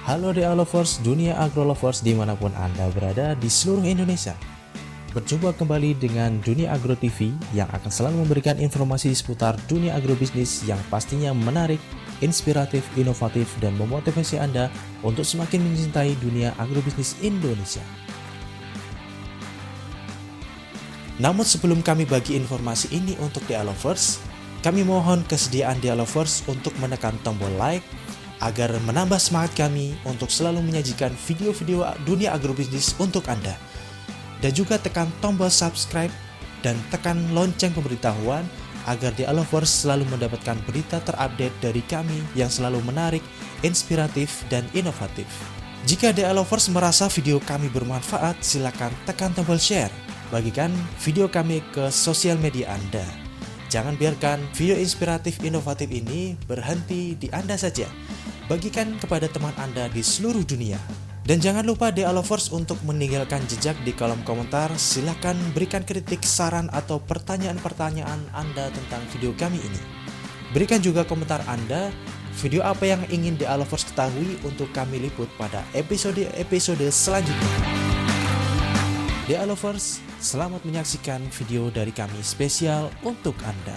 Halo DA Lovers, dunia agro lovers dimanapun Anda berada di seluruh Indonesia. Berjumpa kembali dengan Dunia Agro TV yang akan selalu memberikan informasi seputar dunia agrobisnis yang pastinya menarik, inspiratif, inovatif, dan memotivasi Anda untuk semakin mencintai dunia agrobisnis Indonesia. Namun sebelum kami bagi informasi ini untuk DA Lovers, kami mohon kesediaan DA Lovers untuk menekan tombol like, agar menambah semangat kami untuk selalu menyajikan video-video dunia agrobisnis untuk Anda. Dan juga tekan tombol subscribe dan tekan lonceng pemberitahuan agar DA Lovers selalu mendapatkan berita terupdate dari kami yang selalu menarik, inspiratif, dan inovatif. Jika DA Lovers merasa video kami bermanfaat, silakan tekan tombol share. Bagikan video kami ke sosial media Anda. Jangan biarkan video inspiratif inovatif ini berhenti di Anda saja. Bagikan kepada teman Anda di seluruh dunia. Dan jangan lupa DA Lovers untuk meninggalkan jejak di kolom komentar. Silahkan berikan kritik, saran, atau pertanyaan-pertanyaan Anda tentang video kami ini. Berikan juga komentar Anda, video apa yang ingin DA Lovers ketahui untuk kami liput pada episode-episode selanjutnya. DA Lovers, selamat menyaksikan video dari kami spesial untuk Anda.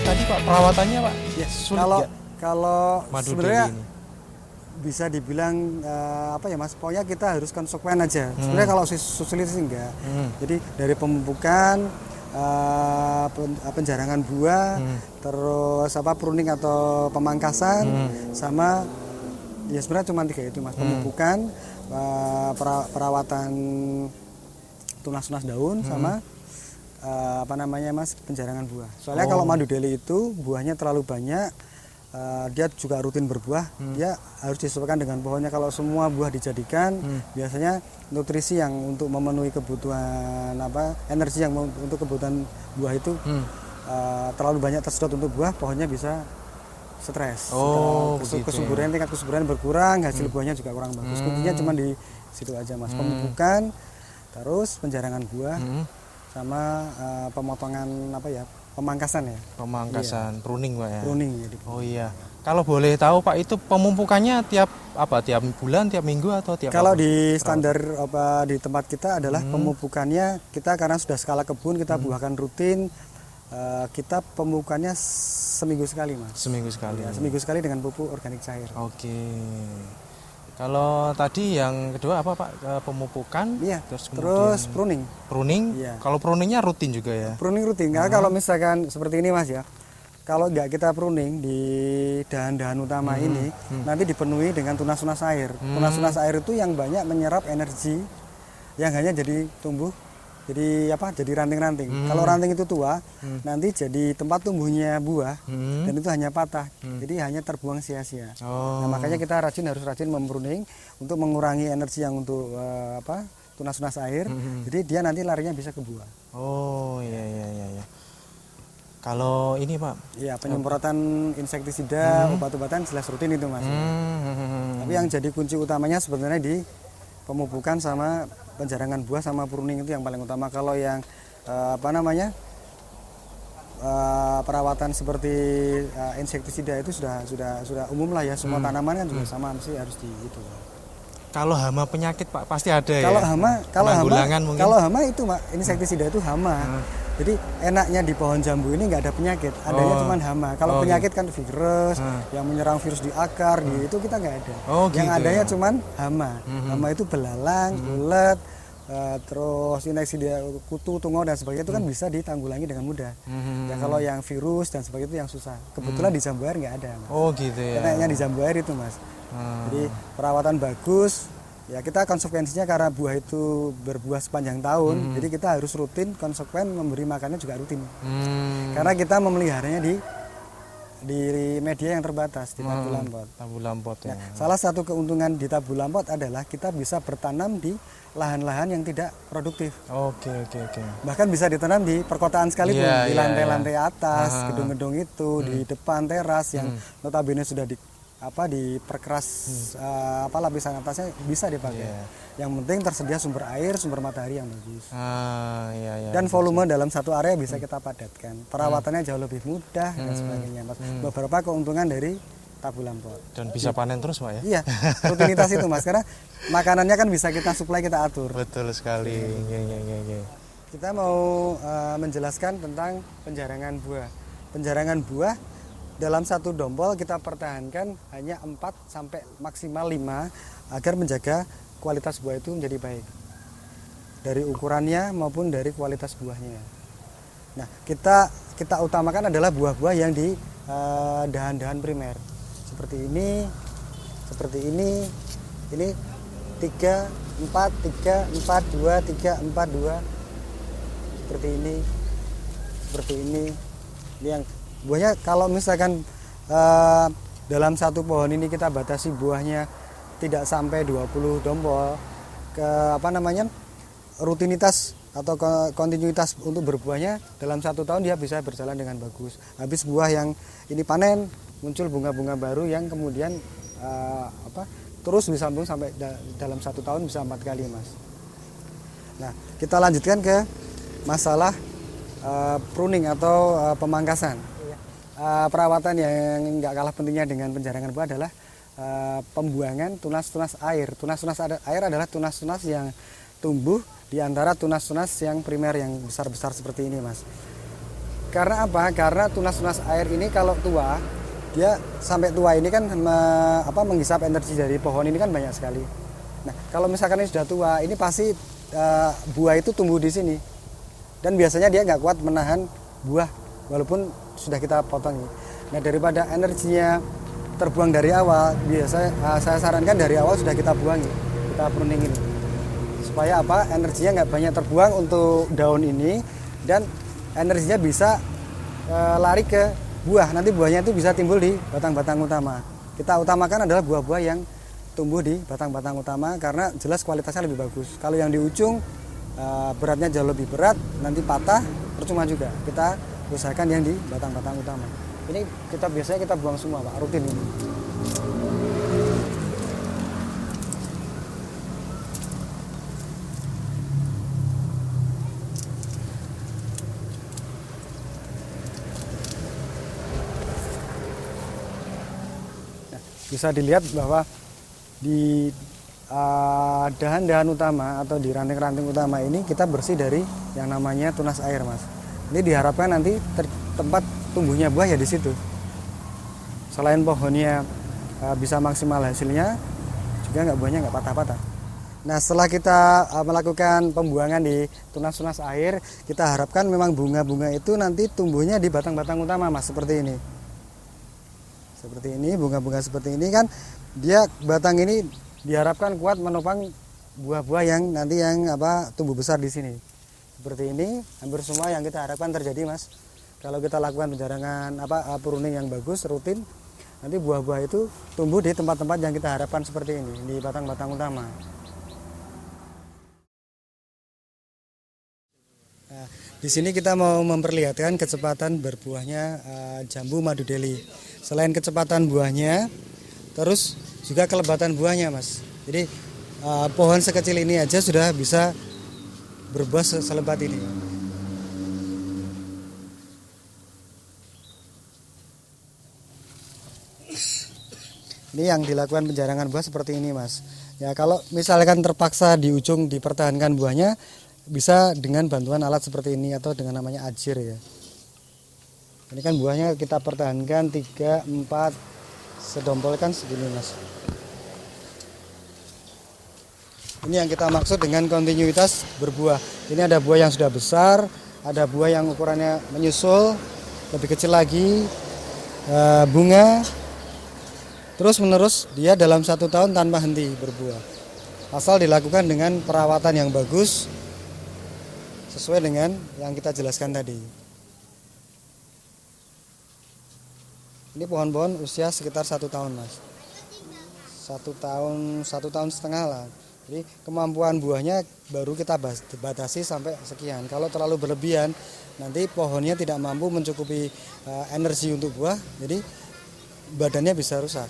Tadi Pak, perawatannya Pak, Ya, sulit nggak? kalau Madu sebenarnya deli ini. bisa dibilang apa ya Mas, pokoknya kita harus konsekuen aja. Sebenarnya kalau sulit sih enggak. Jadi dari pemupukan, penjarangan buah, terus pruning atau pemangkasan, sama ya sebenarnya cuma 3 itu Mas. Pemupukan, perawatan tunas-tunas daun, sama Mas, penjarangan buah. Soalnya kalau madu deli itu buahnya terlalu banyak, dia juga rutin berbuah, dia harus disesuaikan dengan pohonnya. Kalau semua buah dijadikan, biasanya nutrisi yang untuk memenuhi kebutuhan energi yang untuk kebutuhan buah itu terlalu banyak tersedot untuk buah, pohonnya bisa stres. Tingkat kesuburan berkurang, hasil buahnya juga kurang bagus. Kuncinya cuma di situ aja Mas. Pemupukan, terus penjarangan buah, sama pemotongan pemangkasan ya. Pemangkasan, iya. Pruning Pak ya. Pruning ya. Oh iya. Kalau boleh tahu Pak, itu pemupukannya tiap bulan, tiap minggu atau tiap? Kalau di standar di tempat kita adalah pemupukannya, kita karena sudah skala kebun, kita buahkan rutin, kita pemupukannya seminggu sekali Mas. Seminggu sekali. Ya, seminggu sekali dengan pupuk organik cair. Oke. Kalau tadi yang kedua apa Pak? Pemupukan, iya, terus pruning. Pruning? Iya. Kalau pruningnya rutin juga ya? Pruning rutin, karena kalau misalkan seperti ini Mas ya, kalau nggak kita pruning di dahan-dahan utama ini, nanti dipenuhi dengan tunas-tunas air. Tunas-tunas air itu yang banyak menyerap energi yang hanya jadi tumbuh, jadi ranting-ranting. Kalau ranting itu tua, nanti jadi tempat tumbuhnya buah, dan itu hanya patah, jadi hanya terbuang sia-sia. Nah, makanya kita harus rajin mempruning untuk mengurangi energi yang untuk tunas-tunas air, jadi dia nanti larinya bisa ke buah. Oh iya. Kalau ini Pak? Iya, penyemprotan insektisida, obat-obatan jelas rutin itu Mas. Tapi yang jadi kunci utamanya sebenarnya di pemupukan sama penjarangan buah sama pruning, itu yang paling utama. Kalau yang perawatan seperti insektisida itu sudah umum lah ya, semua tanaman kan juga sama, mesti harus di itu. Kalau hama penyakit Pak pasti ada kalau ya. Kalau hama itu insektisida itu hama. Jadi enaknya di pohon jambu ini nggak ada penyakit, adanya cuma hama. Kalau penyakit kan virus yang menyerang virus di akar, itu kita nggak ada. Yang gitu adanya ya? cuma hama. Hama itu belalang, ulet, terus insektisida kutu, tungau dan sebagainya itu kan bisa ditanggulangi dengan mudah. Ya kalau yang virus dan sebagainya itu yang susah. Kebetulan di jambu air nggak ada Mas. Oh gitu ya. Enaknya di jambu air itu Mas. Jadi perawatan bagus, Ya kita konsekuensinya karena buah itu berbuah sepanjang tahun, jadi kita harus rutin konsekuen memberi makannya juga rutin. Karena kita memeliharanya di media yang terbatas di tabul lampot. Tabul lampot ya. Nah, salah satu keuntungan di tabul lampot adalah kita bisa bertanam di lahan-lahan yang tidak produktif. Oke. Bahkan bisa ditanam di perkotaan sekalipun, Iya, di iya, lantai-lantai iya. atas, gedung-gedung itu, di depan teras yang notabene sudah diperkeras lapisan atasnya bisa dipakai. Iya. Yang penting tersedia sumber air, sumber matahari yang bagus. Iya. Dan volume dalam satu area bisa kita padatkan. Perawatannya jauh lebih mudah dan sebagainya. Mas. Beberapa keuntungan dari tabul lampot. Dan bisa panen terus, Pak ya? Iya, rutinitas itu Mas, karena makanannya kan bisa kita suplai, kita atur. Betul sekali. Iya. Kita mau menjelaskan tentang penjarangan buah. Penjarangan buah dalam satu dompol kita pertahankan hanya 4 sampai maksimal 5 agar menjaga kualitas buah itu menjadi baik. Dari ukurannya maupun dari kualitas buahnya. Nah, kita utamakan adalah buah-buah yang di dahan-dahan primer. Seperti ini, ini 3, 4, 2, 3, 4, 2. Seperti ini. Ini yang buahnya kalau misalkan dalam satu pohon ini kita batasi buahnya tidak sampai 20 dompol, rutinitas atau kontinuitas untuk berbuahnya dalam 1 tahun dia bisa berjalan dengan bagus. Habis buah yang ini panen, muncul bunga-bunga baru yang kemudian terus disambung sampai dalam 1 tahun bisa 4 kali, Mas. Nah, kita lanjutkan ke masalah pruning atau pemangkasan. Perawatan yang nggak kalah pentingnya dengan penjarangan buah adalah pembuangan tunas-tunas air. Tunas-tunas air adalah tunas-tunas yang tumbuh di antara tunas-tunas yang primer yang besar-besar seperti ini, Mas. Karena apa? Karena tunas-tunas air ini kalau tua, dia sampai tua ini kan menghisap energi dari pohon ini kan banyak sekali. Nah, kalau misalkan ini sudah tua, ini pasti buah itu tumbuh di sini. Dan biasanya dia nggak kuat menahan buah walaupun sudah kita potong. Nah, daripada energinya terbuang dari awal, saya sarankan dari awal sudah kita buangi, kita pruning ini. Supaya energinya nggak banyak terbuang untuk daun ini dan energinya bisa lari ke buah. Nanti buahnya itu bisa timbul di batang-batang utama. Kita utamakan adalah buah-buah yang tumbuh di batang-batang utama karena jelas kualitasnya lebih bagus. Kalau yang di ujung beratnya jauh lebih berat, nanti patah, percuma juga. Kita usahakan yang di batang-batang utama. Ini biasanya kita buang semua, Pak, rutin ini. Nah, bisa dilihat bahwa di dahan-dahan utama atau di ranting-ranting utama ini kita bersih dari yang namanya tunas air, Mas. Ini diharapkan nanti tempat tumbuhnya buah ya di situ. Selain pohonnya bisa maksimal hasilnya, juga buahnya nggak patah-patah. Nah, setelah kita melakukan pembuangan di tunas-tunas air, kita harapkan memang bunga-bunga itu nanti tumbuhnya di batang-batang utama, Mas, seperti ini. Seperti ini, bunga-bunga seperti ini kan dia batang ini diharapkan kuat menopang buah-buah yang nanti tumbuh besar di sini. Seperti ini, hampir semua yang kita harapkan terjadi, Mas. Kalau kita lakukan penjarangan pruning yang bagus, rutin, nanti buah-buah itu tumbuh di tempat-tempat yang kita harapkan seperti ini, di batang-batang utama. Nah, di sini kita mau memperlihatkan kecepatan berbuahnya jambu madu Delhi. Selain kecepatan buahnya, terus juga kelebatan buahnya, Mas. Jadi pohon sekecil ini aja sudah bisa berbuah selebat ini. Ini yang dilakukan penjarangan buah seperti ini, Mas. Ya, kalau misalkan terpaksa di ujung dipertahankan buahnya, bisa dengan bantuan alat seperti ini atau dengan namanya ajir ya. Ini kan buahnya kita pertahankan 3, 4 sedompol kan segini, Mas. Ini yang kita maksud dengan kontinuitas berbuah. Ini ada buah yang sudah besar, ada buah yang ukurannya menyusul, lebih kecil lagi, bunga, terus menerus dia dalam 1 tahun tanpa henti berbuah. asal dilakukan dengan perawatan yang bagus sesuai dengan yang kita jelaskan tadi. Ini pohon-pohon usia sekitar 1 tahun, Mas. 1 tahun setengah lah. Jadi kemampuan buahnya baru kita batasi sampai sekian. Kalau terlalu berlebihan, nanti pohonnya tidak mampu mencukupi energi untuk buah, jadi badannya bisa rusak.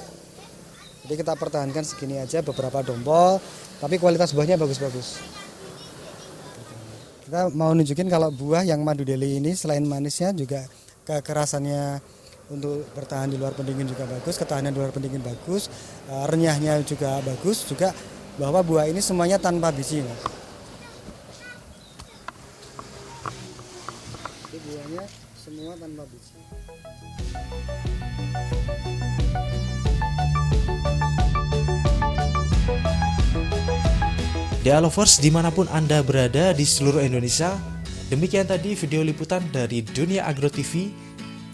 Jadi kita pertahankan segini aja, beberapa dompol, tapi kualitas buahnya bagus-bagus. Kita mau nunjukin kalau buah yang madu deli ini selain manisnya juga kekerasannya untuk bertahan di luar pendingin juga bagus, ketahanan di luar pendingin bagus, renyahnya juga bagus, juga bahwa buah ini semuanya tanpa biji, Mas. Jadi buahnya semua tanpa biji. DA Lovers dimanapun Anda berada di seluruh Indonesia, demikian tadi video liputan dari Dunia Agro TV.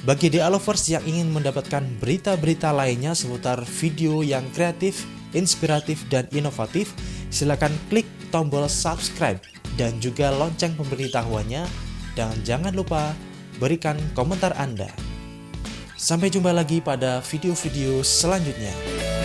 Bagi DA Lovers yang ingin mendapatkan berita-berita lainnya seputar video yang kreatif, inspiratif, dan inovatif, silakan klik tombol subscribe dan juga lonceng pemberitahuannya, dan jangan lupa berikan komentar Anda. Sampai jumpa lagi pada video-video selanjutnya.